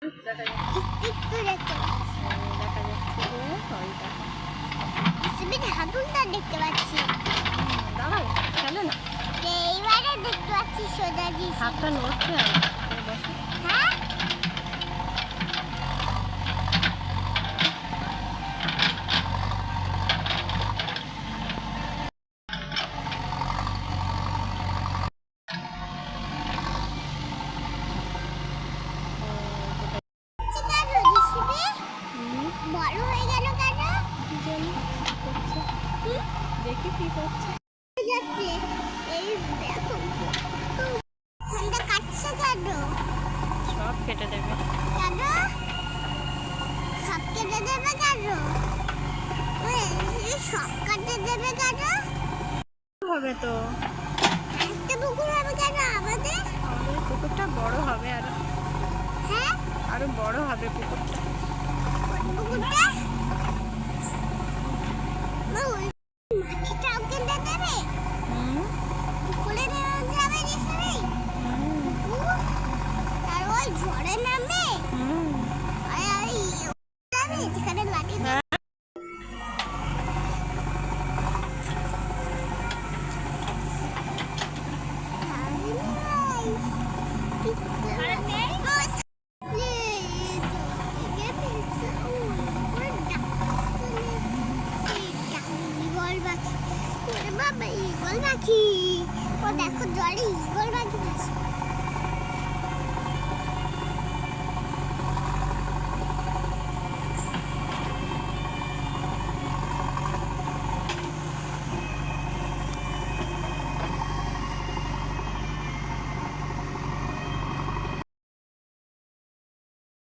দেখা যাচ্ছে একটু দেখতে পাচ্ছি। দেখা যাচ্ছে যে ওইটা সিমেন্ট হাতুলটা দেখতে পাচ্ছি। দাঁড়াও খেলে না এইবারে দেখতে পাচ্ছি সোজাজি। হাতটা নড়ছে আমার বসে হ্যাঁ বড় হয়ে গেল কেন? দেখি কি করছে যাচ্ছে এই দেখো ঠান্ডা কাটছে কেন? সব কেটে দেবে কেন সব কেটে দেবে কেন? সব কাটে দেবে কেন? হবে তো একটা পুকুর হবে কেন আমাদের? আমাদের পুকুরটা বড় হবে হ্যাঁ আরো বড় হবে পুকুরটা পুকুরটা মাটিটাও কেটে দেবে পুকুরে নেমে যাবে যেখানে আর ওই ঝড়ে নামবে যেখানে লাঠি বাবা ইগল পাখি ও দেখো জলে ইগল